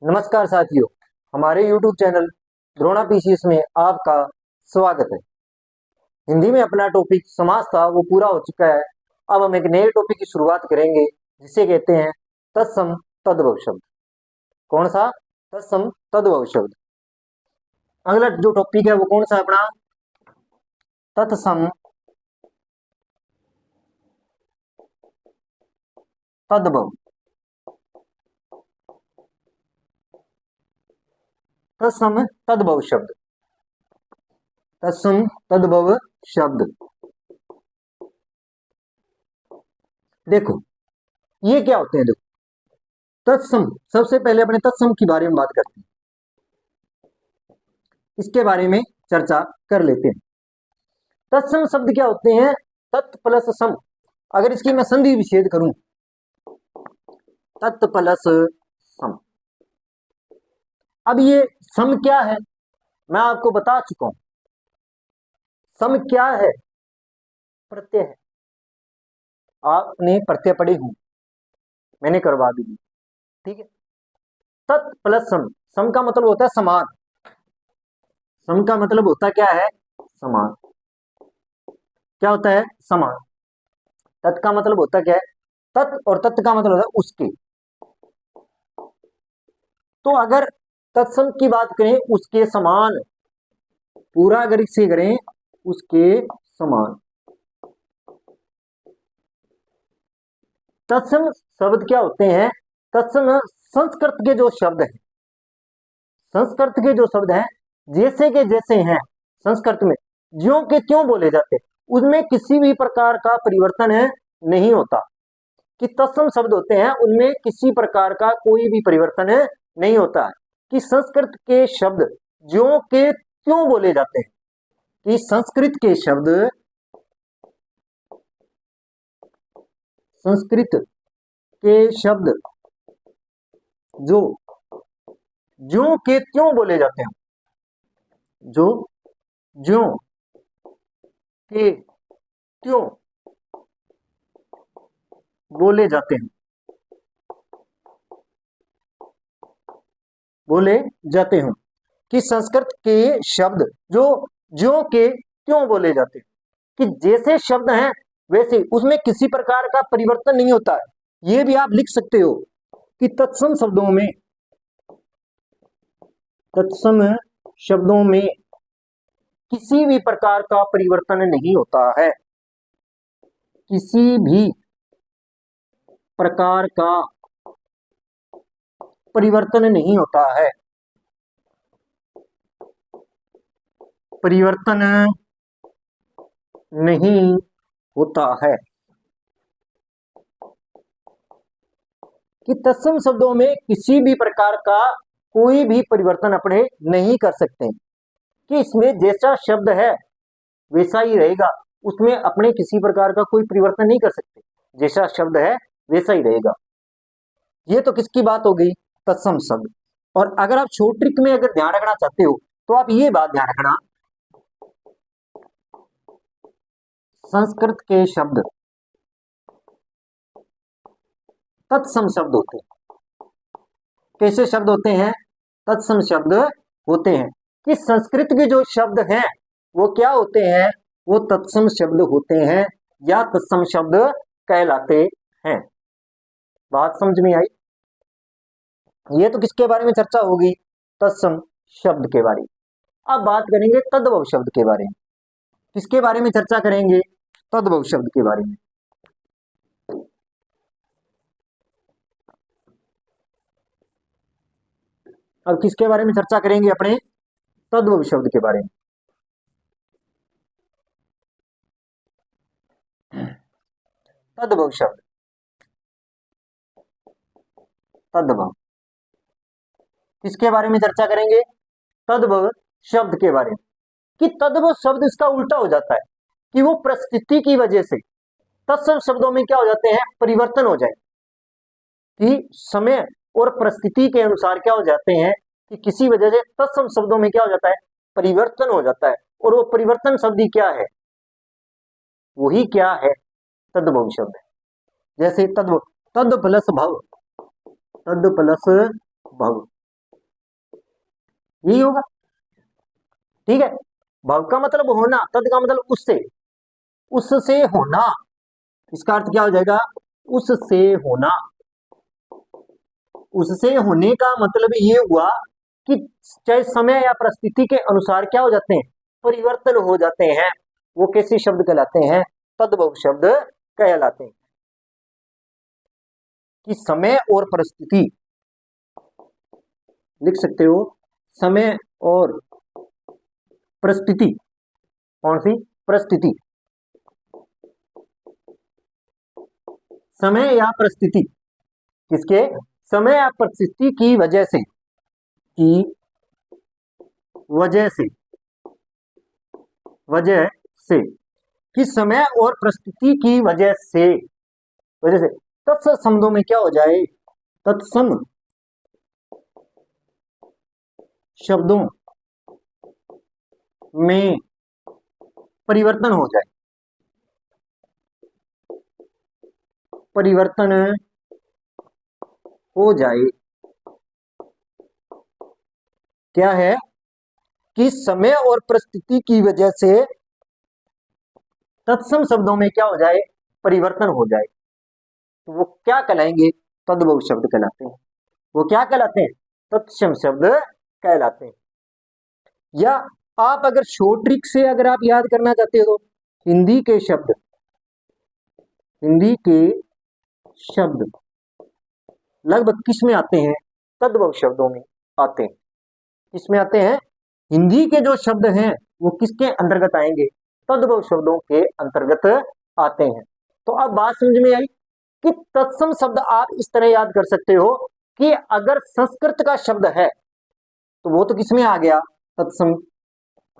नमस्कार साथियों, हमारे YouTube चैनल द्रोणा पीसीएस में आपका स्वागत है। हिंदी में अपना टॉपिक समास था वो पूरा हो चुका है। अब हम एक नए टॉपिक की शुरुआत करेंगे जिसे कहते हैं तत्सम तद्भव शब्द। कौन सा? तत्सम तद्भव शब्द। अगला जो टॉपिक है वो कौन सा है अपना? तत्सम तद्भव। तत्सम तद्भव शब्द। तत्सम तद्भव शब्द। देखो ये क्या होते हैं। देखो तत्सम, सबसे पहले अपने तत्सम के बारे में बात करते हैं, इसके बारे में चर्चा कर लेते हैं। तत्सम शब्द क्या होते हैं? तत् प्लस सम। अगर इसकी मैं संधि विच्छेद करूं, तत् प्लस सम। अब ये सम क्या है मैं आपको बता चुका हूं। सम क्या है? प्रत्यय है। आपने प्रत्यय पढ़े हूं, मैंने करवा भी दी, ठीक है। तत् प्लस सम, सम का मतलब होता है समान। सम का मतलब होता क्या है? समान। क्या होता है? समान। तत् का मतलब होता क्या है? तत् और तत् का मतलब होता है उसके। तो अगर तत्सम की बात करें, उसके समान, पूरा अगर इसे करें उसके समान। तत्सम शब्द क्या होते हैं? तत्सम संस्कृत के जो शब्द हैं, संस्कृत के जो शब्द हैं जैसे के जैसे हैं, संस्कृत में ज्यों के त्यों बोले जाते हैं, उनमें किसी भी प्रकार का परिवर्तन है नहीं होता। कि तत्सम शब्द होते हैं उनमें किसी प्रकार का कोई भी परिवर्तन है नहीं होता है। कि संस्कृत के शब्द ज्यों के त्यों बोले जाते हैं। कि संस्कृत के शब्द, संस्कृत के शब्द जो ज्यों के त्यों बोले जाते हैं, जो ज्यों के त्यों बोले जाते हैं, बोले जाते हैं। कि संस्कृत के शब्द जो ज्यों के त्यों बोले जाते हैं, कि जैसे शब्द हैं वैसे, उसमें किसी प्रकार का परिवर्तन नहीं होता है। ये भी आप लिख सकते हो कि तत्सम शब्दों में, तत्सम शब्दों में किसी भी प्रकार का परिवर्तन नहीं होता है। किसी भी प्रकार का परिवर्तन नहीं होता है। परिवर्तन नहीं होता है। कि तत्सम शब्दों में किसी भी प्रकार का कोई भी परिवर्तन अपने नहीं कर सकते। कि इसमें जैसा शब्द है वैसा ही रहेगा, उसमें अपने किसी प्रकार का कोई परिवर्तन नहीं कर सकते। जैसा शब्द है वैसा ही रहेगा। ये तो किसकी बात हो गई? तत्सम शब्द। और अगर आप शॉर्ट ट्रिक में अगर ध्यान रखना चाहते हो तो आप ये बात ध्यान रखना, संस्कृत के शब्द तत्सम शब्द होते हैं। कैसे शब्द होते हैं? तत्सम शब्द होते हैं। कि संस्कृत के जो शब्द हैं वो क्या होते हैं? वो तत्सम शब्द होते हैं या तत्सम शब्द कहलाते हैं। बात समझ में आई? ये तो किसके बारे में चर्चा होगी? तत्सम शब्द के बारे में। अब बात करेंगे तद्भव शब्द के बारे में। किसके बारे में चर्चा करेंगे? तद्भव शब्द के बारे में। अब किसके बारे में चर्चा करेंगे? अपने तद्भव शब्द के बारे में। तद्भव शब्द, तद्भव किसके बारे में चर्चा करेंगे? तद्भव शब्द के बारे में। कि तद्भव शब्द इसका उल्टा हो जाता है कि वो परिस्थिति की वजह से तत्सम शब्दों में क्या हो जाते हैं? परिवर्तन हो जाए। कि समय और परिस्थिति के अनुसार क्या हो जाते हैं कि किसी वजह से तत्सम शब्दों में क्या हो जाता है? परिवर्तन हो जाता है। और वो परिवर्तन शब्द ही क्या है? वही क्या है? तद्भव शब्द है। जैसे तद्भव, तद प्लस भव, तद प्लस भव। यही होगा। ठीक है, भव का मतलब होना, तद का मतलब उससे, उससे होना, इसका अर्थ क्या हो जाएगा, उससे होना। उससे होने का मतलब ये हुआ कि चाहे समय या परिस्थिति के अनुसार क्या हो जाते हैं, परिवर्तन हो जाते हैं। वो कैसे शब्द कहलाते हैं, तद्भव शब्द कहलाते हैं। कि समय और परिस्थिति, लिख सकते हो, समय और परिस्थिति, कौन सी परिस्थिति, समय या परिस्थिति, किसके, समय या परिस्थिति की वजह से, की वजह से, वजह से, कि समय और परिस्थिति की वजह से, वजह से तत्सम शब्दों में क्या हो जाए, तत्सम शब्दों में परिवर्तन हो जाए, परिवर्तन हो जाए। क्या है कि समय और परिस्थिति की वजह से तत्सम शब्दों में क्या हो जाए, परिवर्तन हो जाए। तो वो क्या कहलाएंगे, तद्भव शब्द कहलाते हैं। वो क्या कहलाते हैं, तत्सम शब्द कहलाते हैं। या आप अगर शॉर्ट ट्रिक से अगर आप याद करना चाहते हो, हिंदी के शब्द, हिंदी के शब्द लगभग किस में आते हैं, तद्भव शब्दों में आते हैं। किस में आते हैं, हिंदी के जो शब्द हैं वो किसके अंतर्गत आएंगे, तद्भव शब्दों के अंतर्गत आते हैं। तो अब बात समझ में आई कि तत्सम शब्द आप इस तरह याद कर सकते हो कि अगर संस्कृत का शब्द है तो वो तो किसमें आ गया, तत्सम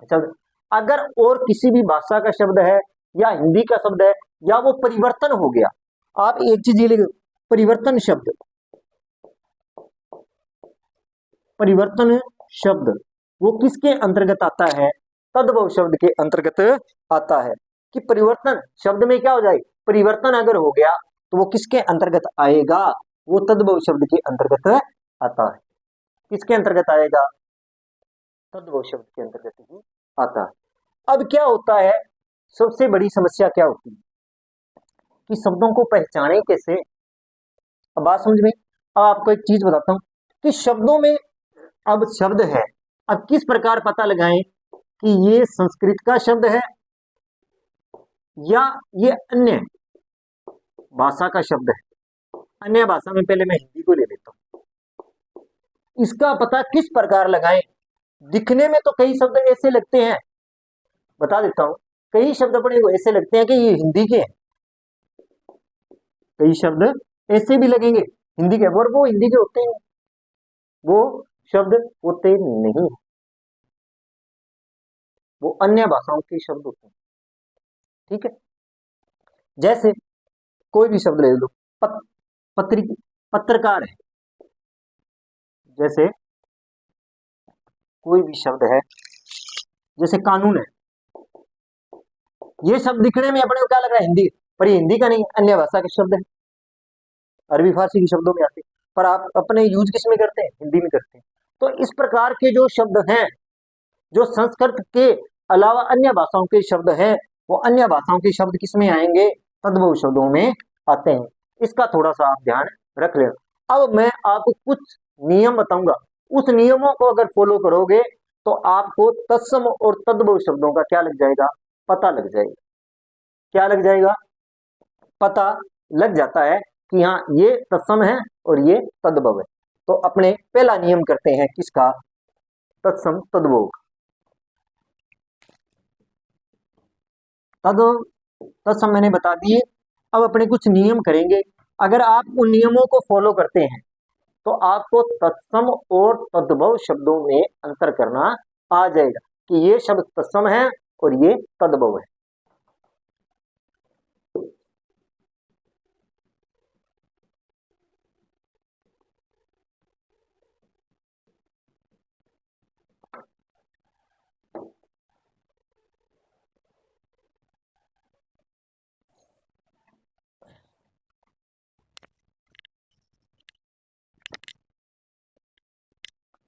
शब्द। अगर और किसी भी भाषा का शब्द है या हिंदी का शब्द है या वो परिवर्तन हो गया, आप एक चीज ये लिखो, परिवर्तन शब्द, परिवर्तन शब्द वो किसके अंतर्गत आता है, तद्भव शब्द के अंतर्गत आता है। कि परिवर्तन शब्द में क्या हो जाए, परिवर्तन अगर हो गया तो वो किसके अंतर्गत आएगा, वो तद्भव शब्द के अंतर्गत आता है। किसके अंतर्गत आएगा, तद्भव शब्द के अंतर्गत ही आता है। अब क्या होता है, सबसे बड़ी समस्या क्या होती है कि शब्दों को पहचाने कैसे। अब बात समझ में, अब आपको एक चीज बताता हूं कि शब्दों में, अब शब्द है, अब किस प्रकार पता लगाएं कि ये संस्कृत का शब्द है या ये अन्य भाषा का शब्द है। अन्य भाषा में पहले मैं हिंदी को ले लेता हूं, इसका पता किस प्रकार लगाएं। दिखने में तो कई शब्द ऐसे लगते हैं, बता देता हूं, कई शब्द अपने को ऐसे लगते हैं कि ये हिंदी के हैं, कई शब्द ऐसे भी लगेंगे हिंदी के, और वो हिंदी के होते हैं, वो शब्द होते नहीं, वो अन्य भाषाओं के शब्द होते हैं। ठीक है, जैसे कोई भी शब्द ले लो, पत्रिक पत्रकार है, जैसे कोई भी शब्द है, जैसे कानून है, ये शब्द दिखने में अपने को क्या लग रहा है, हिंदी, पर ये हिंदी का नहीं, अन्य भाषा के शब्द है, अरबी फारसी के शब्दों में आते हैं, पर आप अपने यूज किस में करते हैं, हिंदी में करते हैं। तो इस प्रकार के जो शब्द हैं, जो संस्कृत के अलावा अन्य भाषाओं के शब्द हैं, वो अन्य भाषाओं के शब्द किस में आएंगे, तद्भव शब्दों में आते हैं। इसका थोड़ा सा आप ध्यान रख लेना। अब मैं आपको कुछ नियम बताऊंगा, उस नियमों को अगर फॉलो करोगे तो आपको तत्सम और तद्भव शब्दों का क्या लग जाएगा, पता लग जाएगा। क्या लग जाएगा, पता लग जाता है कि हाँ ये तत्सम है और ये तद्भव है। तो अपने पहला नियम करते हैं किसका, तत्सम तद्भव। तद तत्सम मैंने बता दिए। अब अपने कुछ नियम करेंगे, अगर आप उन नियमों को फॉलो करते हैं तो आपको तत्सम और तद्भव शब्दों में अंतर करना आ जाएगा कि ये शब्द तत्सम है और ये तद्भव है।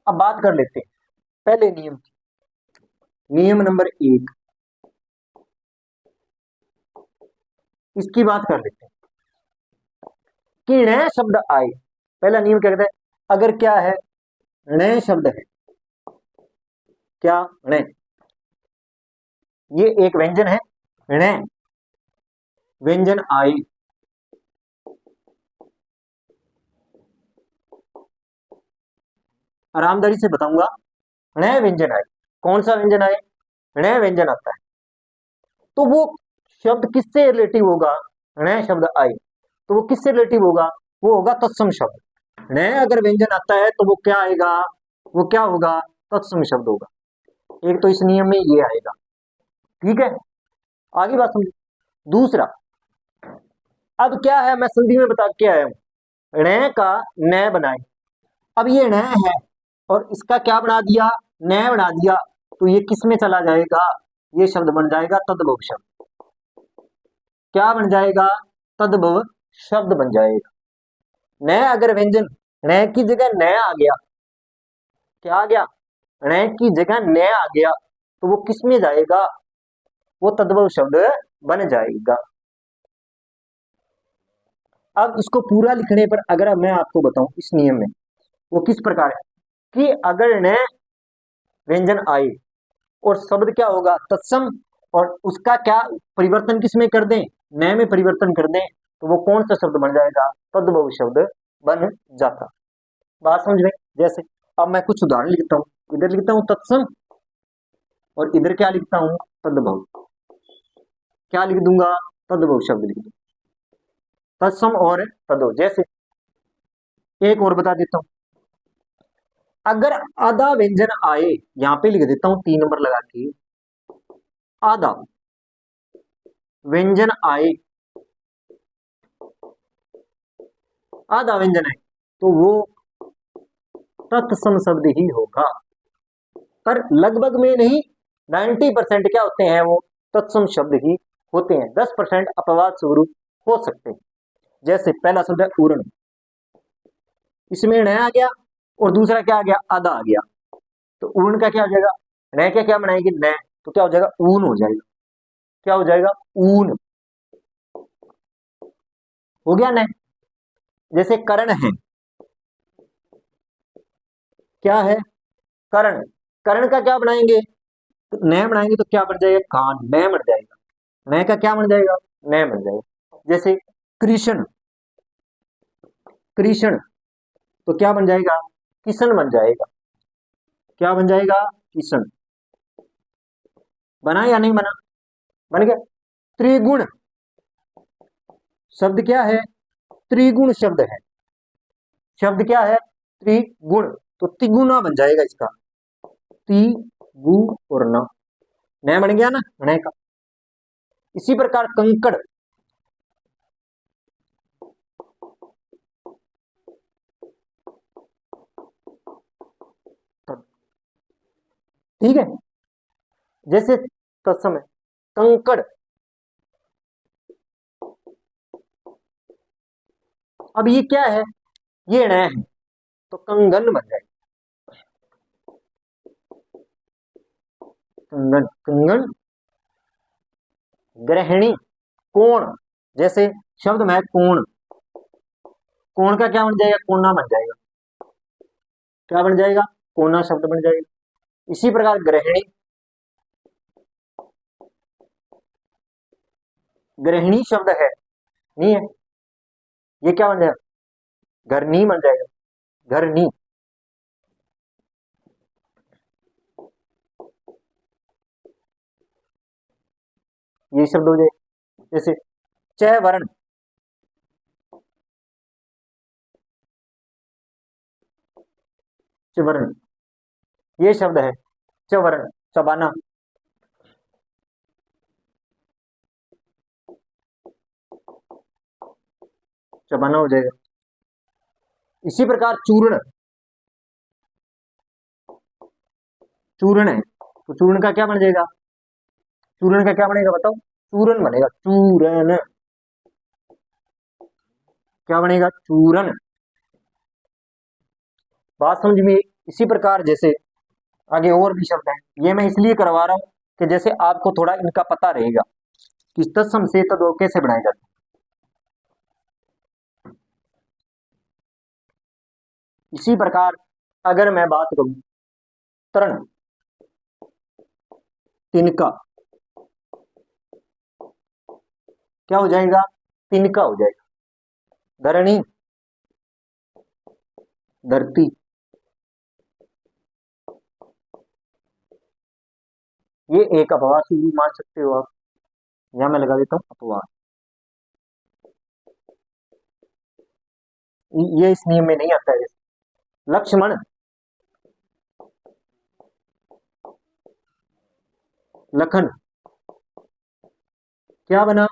अब बात कर लेते हैं पहले नियम, नियम नंबर 1, इसकी बात कर लेते हैं कि ण शब्द आए। पहला नियम क्या कहता है, अगर क्या है, ण शब्द है, क्या ण, ये एक व्यंजन है, ण व्यंजन आए, आरामदारी से बताऊंगा, ण व्यंजन आए, कौन सा व्यंजन आए, ण व्यंजन आता है, तो वो शब्द किससे रिलेटिव होगा, ण शब्द आए तो वो किससे रिलेटिव होगा, वो होगा तत्सम शब्द। ण अगर व्यंजन आता है तो वो क्या आएगा, वो क्या होगा, तत्सम शब्द होगा। एक तो इस नियम में ये आएगा, ठीक है, आगे बात समझो। दूसरा, अब क्या है, मैं संधि में बता के आया हूं, ण का न बनाए, अब ये ण है और इसका क्या बना दिया, न बना दिया, तो ये किस में चला जाएगा, ये शब्द बन जाएगा तद्भव शब्द। क्या बन जाएगा, तद्भव शब्द बन जाएगा। न अगर व्यंजन, न की जगह न आ गया, क्या आ गया, ण की जगह न आ गया, तो वो किस में जाएगा, वो तद्भव शब्द बन जाएगा। अब इसको पूरा लिखने पर अगर मैं आपको बताऊं इस नियम में वो किस प्रकार है, कि अगर न व्यंजन आए और शब्द क्या होगा, तत्सम, और उसका क्या परिवर्तन किसमें कर दें, न में परिवर्तन कर दें, तो वो कौन सा शब्द बन जाएगा, तद्भव शब्द बन जाता। बात समझ में, जैसे अब मैं कुछ उदाहरण लिखता हूं, इधर लिखता हूं तत्सम और इधर क्या लिखता हूं, तद्भव, क्या लिख दूंगा, तद्भव शब्द लिख दूंगा, तत्सम और तद्भव। जैसे एक और बता देता हूं, अगर आधा व्यंजन आए, यहां पे लिख देता हूं 3 नंबर लगा के, आधा व्यंजन आए, आधा व्यंजन है, तो वो तत्सम शब्द ही होगा। पर लगभग में नहीं, 90% क्या होते हैं, वो तत्सम शब्द ही होते हैं, 10% अपवाद स्वरूप हो सकते हैं। जैसे पहला शब्द है पूर्ण, इसमें न आ गया और दूसरा क्या आ गया, आधा आ गया, तो ऊर्ण का क्या हो जाएगा, न क्या क्या बनाएगी, न, तो क्या हो जाएगा, ऊन हो जाएगा, क्या हो जाएगा, ऊन हो गया न। जैसे करण है, क्या है, करण, करण का क्या बनाएंगे, तो न बनाएंगे तो क्या बन जाएगा, कान, न बन जाएगा, न का क्या बन जाएगा, न बन जाएगा। जैसे कृष्ण, कृष्ण तो क्या बन जाएगा, किशन बन जाएगा, क्या बन जाएगा, किशन, बना या नहीं बना, बन गया। त्रिगुण शब्द क्या है, त्रिगुण शब्द है, शब्द क्या है, त्रिगुण, तो तिगुना बन जाएगा इसका, तिगु और न बन गया ना, न का। इसी प्रकार कंकड़, ठीक है, जैसे तत्सम है, कंकड़, अब ये क्या है, ये न है, तो कंगन बन जाएगा, कंगन, कंगन, ग्रहणी, कोण, जैसे शब्द में कोण, कोण का क्या बन जाएगा, कोना बन जाएगा, क्या बन जाएगा, कोना शब्द बन जाएगा। इसी प्रकार ग्रहिणी, गृहिणी शब्द है, नहीं है, ये क्या बन जाएगा, घरनी बन जाएगा, घरनी। ये शब्द हो जाए। जैसे च वर्ण, चवर्ण, ये शब्द है, चवर्ण, चबाना, चबाना हो जाएगा। इसी प्रकार चूर्ण, चूर्ण है, तो चूर्ण का क्या बन जाएगा, चूर्ण का क्या बनेगा बताओ, चूरन बनेगा, चूरन, क्या बनेगा, चूरन। बात समझ में। इसी प्रकार जैसे आगे और भी शब्द हैं, ये मैं इसलिए करवा रहा हूं कि जैसे आपको थोड़ा इनका पता रहेगा कि तत्सम से तद्भव कैसे बनाए जाते हैं। इसी प्रकार अगर मैं बात करूं तरण, तिनका, क्या हो जाएगा? तिनका हो जाएगा। धरणी, धरती, ये एक अपवाद भी मान सकते हो आप, यहां मैं लगा देता हूं अपवाद, ये इस नियम में नहीं आता है। लक्ष्मण, लखन, क्या बना?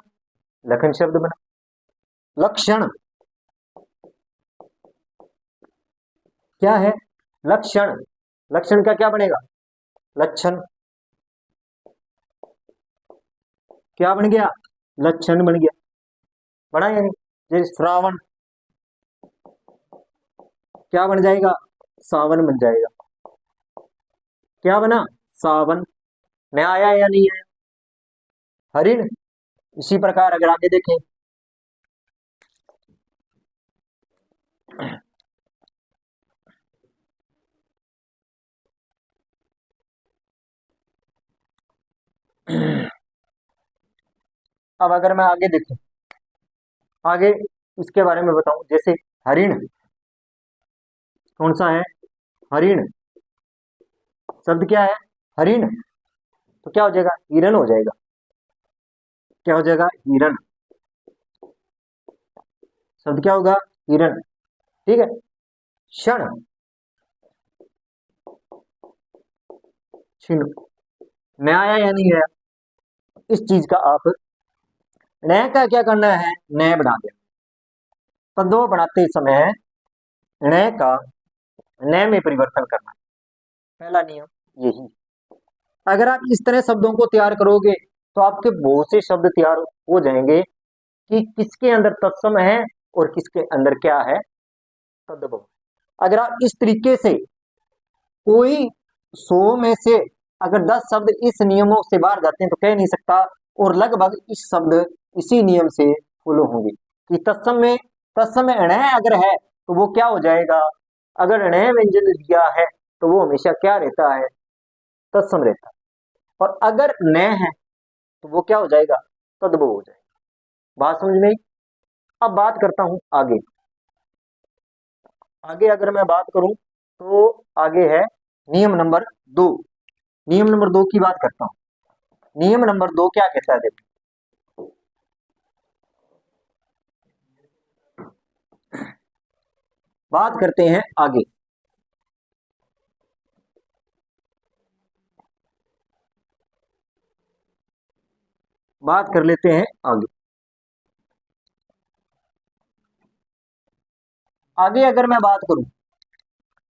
लखन शब्द बना। लक्षण, क्या है? लक्षण, लक्षण का क्या बनेगा? लक्षण, क्या बन गया? लक्षण बन गया। बना या नहीं? जैसे श्रावण, क्या बन जाएगा? सावन बन जाएगा। क्या बना? सावन। मैं आया या नहीं आया? हरिण। इसी प्रकार अगर आगे देखें, अब अगर मैं आगे देखूं, आगे इसके बारे में बताऊं, जैसे हरिण, कौन सा है? हरिण शब्द क्या है? हरिण, तो क्या हो जाएगा? हिरण हो जाएगा। क्या हो जाएगा? हिरण। शब्द क्या होगा? हिरण। ठीक है। क्षण, क्षीण, मैं आया या नहीं आया? इस चीज का आप न का क्या करना है? न बना देना। पदों बनाते समय न का न में परिवर्तन करना, पहला नियम यही। अगर आप इस तरह शब्दों को तैयार करोगे तो आपके बहुत से शब्द तैयार हो जाएंगे कि किसके अंदर तत्सम है और किसके अंदर क्या है? तद्भव। अगर आप इस तरीके से कोई 100 में से अगर 10 शब्द इस नियमों से बाहर जाते हैं तो कह नहीं सकता, और लगभग इस शब्द इसी नियम से फॉलो होंगे कि तत्सम में अण अगर है तो वो क्या हो जाएगा? अगर अण व्यंजन दिया है तो वो हमेशा क्या रहता है? तत्सम रहता है। और अगर न है तो वो क्या हो जाएगा? तद्भव हो जाएगा। बात समझ में आई? अब बात करता हूं आगे। आगे अगर मैं बात करूं तो आगे है नियम नंबर 2। नियम नंबर 2 की बात करता हूं। नियम नंबर 2 क्या कहता है? देखो, बात करते हैं आगे। बात कर लेते हैं आगे। आगे अगर मैं बात करूं,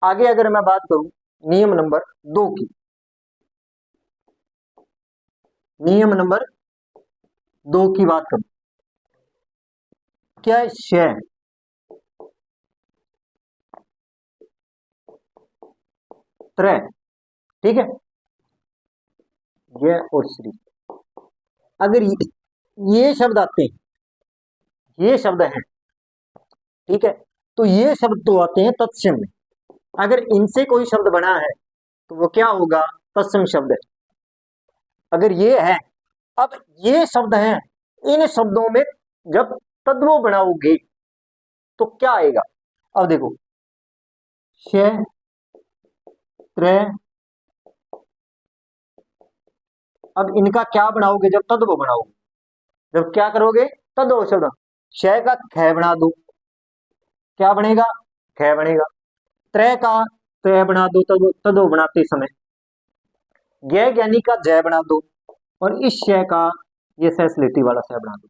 आगे अगर मैं बात करूं नियम नंबर 2 की, नियम नंबर 2 की बात करूं, क्या है? शय, त्रय, ठीक है, यह और श्री। अगर ये शब्द आते हैं, ये शब्द है, ठीक है, तो ये शब्द तो आते हैं तत्सम में। अगर इनसे कोई शब्द बना है तो वो क्या होगा? तत्सम शब्द है। अगर ये है, अब ये शब्द हैं, इन शब्दों में जब तद्भव बनाओगे तो क्या आएगा? अब देखो, शय, त्रय, अब इनका क्या बनाओगे? जब तद्भव बनाओगे, जब क्या करोगे? तद्भव शब्द। शय का ख बना दो, क्या बनेगा? ख बनेगा। त्रय का त्रय बना दो, तद्भव बनाते समय। ज्ञ ज्ञानी का जय बना दो, और इस शय का ये सैसलिटी वाला शय बना दो।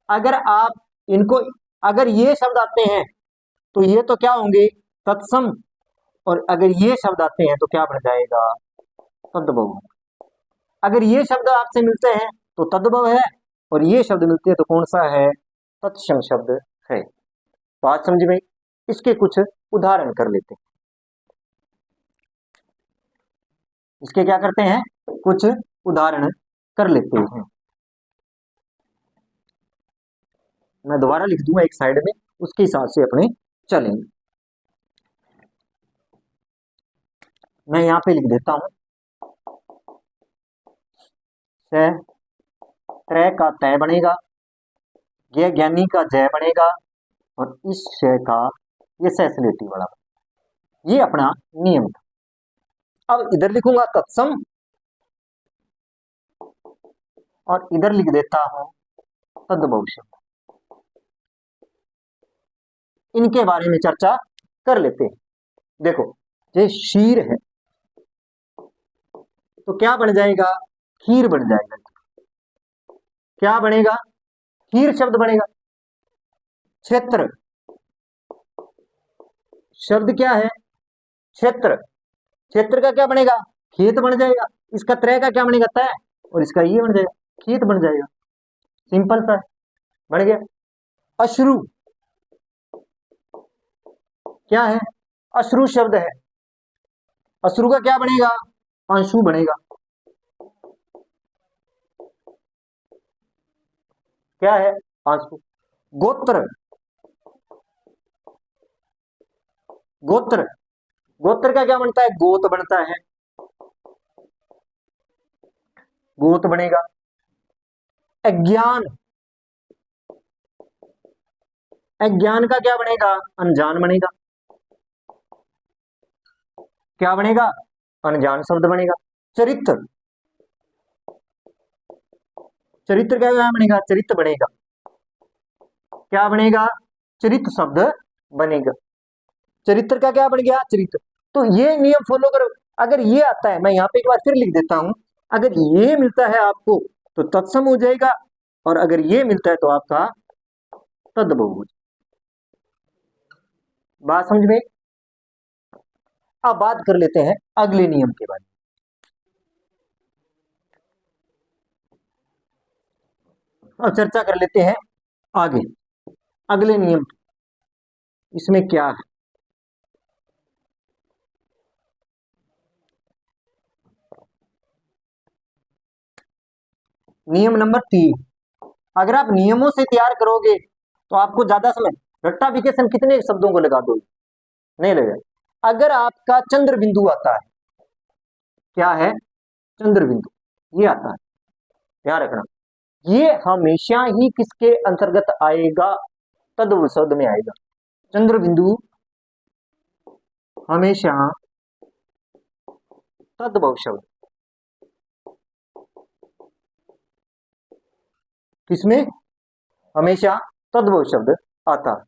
अगर आप इनको, अगर ये शब्द आते हैं तो ये तो क्या होंगे? तत्सम। और अगर ये शब्द आते हैं तो क्या बन जाएगा? तद्भव। अगर ये शब्द आपसे मिलते हैं तो तद्भव है, और ये शब्द मिलते हैं तो कौन सा है? तत्सम शब्द है। बात समझ में? इसके कुछ उदाहरण कर लेते हैं। इसके क्या करते हैं, कुछ उदाहरण कर लेते हैं। मैं दोबारा लिख दूंगा एक साइड में, उसके हिसाब से अपने चलेंगे। मैं यहाँ पे लिख देता हूं, से त्रय का तय बनेगा, ये ज्ञानी का जय बनेगा, और इस शय का ये सैसिलिटी वाला, ये अपना नियम था। अब इधर लिखूंगा तत्सम, और इधर लिख देता हूं तद्भव शब्द। इनके बारे में चर्चा कर लेते हैं। देखो, ये शीर है तो क्या बन जाएगा, खीर बन जाएगा। क्या बनेगा, खीर शब्द बनेगा। क्षेत्र शब्द क्या है, क्षेत्र, क्षेत्र का क्या बनेगा, खेत बन जाएगा। इसका त्रय का क्या बनेगा, तय, और इसका ये बन जाएगा, खेत बन जाएगा। सिंपल सा बन गया। अश्रु क्या है, अश्रु शब्द है, अश्रु का क्या बनेगा, अंशु बनेगा। क्या है, अंशु। गोत्र, गोत्र, गोत्र का क्या बनता है, गोत बनता है, गोत बनेगा। अज्ञान, अज्ञान का क्या बनेगा, अनजान बनेगा। क्या बनेगा, अनजान शब्द बनेगा। चरित्र, चरित्र का क्या बनेगा, चरित्र बनेगा। क्या बनेगा, चरित्र शब्द बनेगा। चरित्र का क्या बन गया, चरित्र। तो ये नियम फॉलो करो। अगर ये आता है, मैं यहाँ पे एक बार फिर लिख देता हूं, अगर ये मिलता है आपको तो तत्सम हो जाएगा, और अगर ये मिलता है तो आपका तद्भव हो जाएगा। बात समझ में। अब बात कर लेते हैं अगले नियम के बारे में। अब चर्चा कर लेते हैं आगे अगले नियम, इसमें क्या है। नियम नंबर 3, अगर आप नियमों से तैयार करोगे तो आपको ज्यादा समय, रट्टाफिकेशन कितने शब्दों को लगा दोगे, नहीं लगेगा। अगर आपका चंद्र बिंदु आता है, क्या है, चंद्र बिंदु, ये आता है, ध्यान रखना, ये हमेशा ही किसके अंतर्गत आएगा, तद्भव शब्द में आएगा। चंद्र बिंदु हमेशा तद्भव शब्द, किसमें, हमेशा तद्भव शब्द आता है।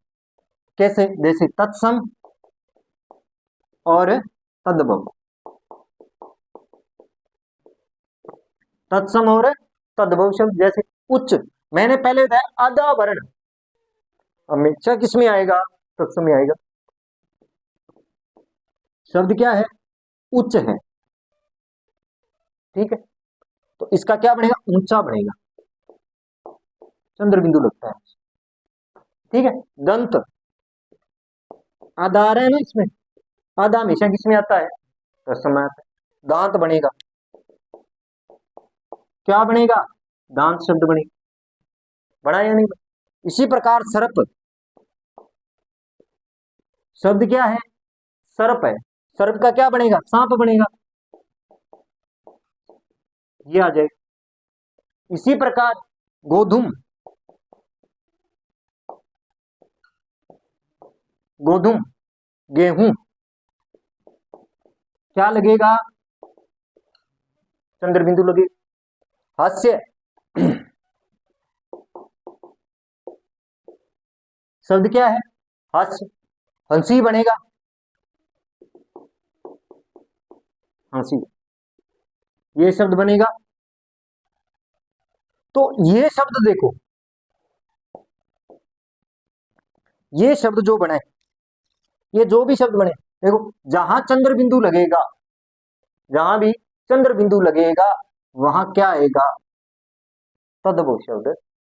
कैसे, जैसे तत्सम और तद्भव, तत्सम और तद्भव शब्द। जैसे उच्च, मैंने पहले बताया आधा वर्ण हमेशा किसमें आएगा, तत्सम में आएगा। शब्द क्या है, उच्च है, ठीक है, तो इसका क्या बनेगा, ऊंचा बनेगा, चंद्र बिंदु लगता है, ठीक है। दंत, आधा आ रहा है ना इसमें, आधा हमेशा किसमें आता है, तत्सम में आता है। दांत बनेगा, क्या बनेगा, दांत शब्द बनेगा, बना या नहीं। इसी प्रकार सर्प, शब्द क्या है, सर्प है, सर्प का क्या बनेगा, सांप बनेगा, ये आ जाएगा। इसी प्रकार गोधुम, गोधुम, गेहूं, क्या लगेगा, चंद्र बिंदु लगेगा। हास्य, शब्द क्या है, हास्य, हंसी बनेगा, हंसी, ये शब्द बनेगा। तो ये शब्द देखो, ये शब्द जो बने, ये जो भी शब्द बने, देखो जहां चंद्र बिंदु लगेगा, जहां भी चंद्र बिंदु लगेगा वहां क्या आएगा, तद्भव शब्द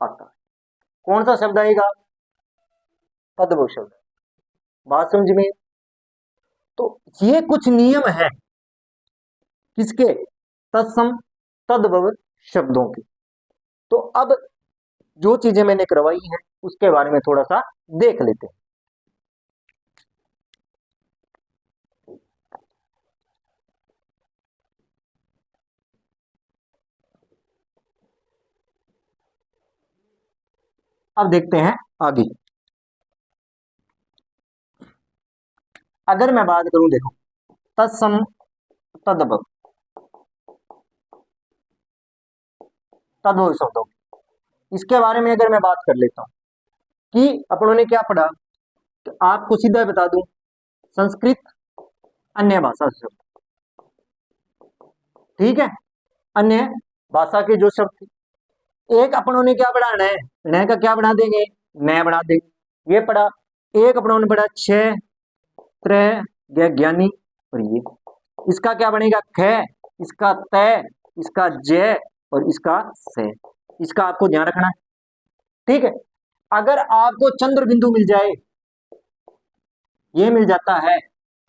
आता है। कौन सा शब्द आएगा, तद्भव शब्द। बात समझ में। तो ये कुछ नियम है, किसके? तत्सम तद्भव शब्दों के। तो अब जो चीजें मैंने करवाई हैं उसके बारे में थोड़ा सा देख लेते हैं। अब देखते हैं आगे। अगर मैं बात करूं, देखो, तत्सम तद्भव तद्भव शब्दों की, इसके बारे में अगर मैं बात कर लेता हूं कि अपनों ने क्या पढ़ा, तो आपको सीधा बता दूं, संस्कृत अन्य भाषा से शब्द, ठीक है, अन्य भाषा के जो शब्द थे, एक अपनों ने क्या पढ़ा, नय, नय का क्या बना देंगे, नय बना देंगे, ये पढ़ा। एक अपनों ने पढ़ा छह त्रय ज्ञानी, और ये इसका क्या बनेगा, ख, इसका तय, इसका जय और इसका से। इसका आपको ध्यान रखना है, ठीक है। अगर आपको चंद्र बिंदु मिल जाए, ये मिल जाता है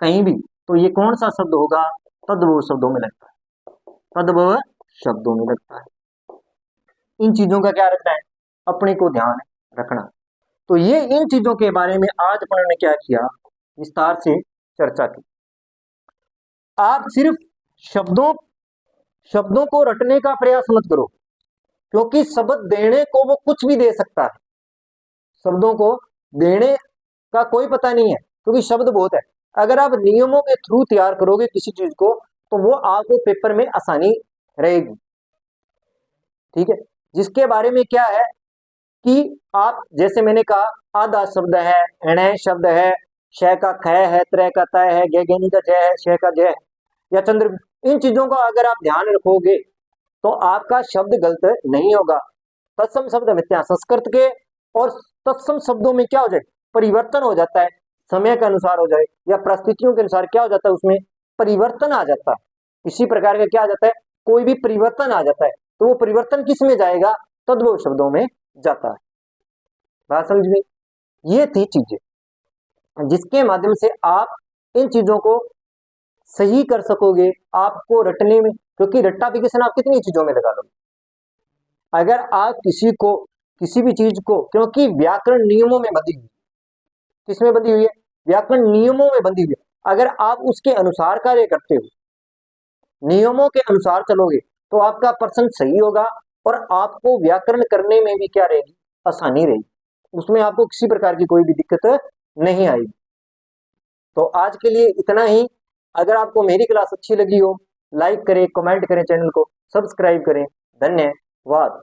कहीं भी, तो ये कौन सा शब्द होगा, तद्भव शब्दों में लगता है, तद्भव शब्दों में लगता है। इन चीजों का क्या रखना है, अपने को ध्यान रखना। तो ये इन चीजों के बारे में आज अपन ने क्या किया, विस्तार से चर्चा की। आप सिर्फ शब्दों शब्दों को रटने का प्रयास मत करो, क्योंकि शब्द देने को वो कुछ भी दे सकता है, शब्दों को देने का कोई पता नहीं है, क्योंकि शब्द बहुत है। अगर आप नियमों के थ्रू तैयार करोगे किसी चीज को, तो वो आपको पेपर में आसानी रहेगी, ठीक है। जिसके बारे में क्या है कि आप, जैसे मैंने कहा, आधा शब्द है, ण शब्द है, श का ख है, त्रय का तय है, गेनी का जय है, श का जय है, या चंद्र, इन चीजों का अगर आप ध्यान रखोगे तो आपका शब्द गलत नहीं होगा। तत्सम शब्द मिथ्या संस्कृत के, और तत्सम शब्दों में क्या हो जाए, परिवर्तन हो जाता है, समय के अनुसार हो जाए या परिस्थितियों के अनुसार क्या हो जाता है, उसमें परिवर्तन आ जाता है। इसी प्रकार का क्या आ जाता है, कोई भी परिवर्तन आ जाता है, तो वो परिवर्तन किस में जाएगा, तद्भव शब्दों में जाता है। बात समझ में? ये थी चीजें जिसके माध्यम से आप इन चीजों को सही कर सकोगे, आपको रटने में, क्योंकि रट्टाफिकेशन आप कितनी चीजों में लगा लो। अगर आप किसी भी चीज को, क्योंकि व्याकरण नियमों में बंधी हुई, किसमें बंधी हुई है, व्याकरण नियमों में बंधी हुई है। अगर आप उसके अनुसार कार्य करते हो, नियमों के अनुसार चलोगे, तो आपका प्रश्न सही होगा और आपको व्याकरण करने में भी क्या रहेगी, आसानी रहेगी, उसमें आपको किसी प्रकार की कोई भी दिक्कत नहीं आएगी। तो आज के लिए इतना ही। अगर आपको मेरी क्लास अच्छी लगी हो, लाइक करें, कमेंट करें, चैनल को सब्सक्राइब करें। धन्यवाद।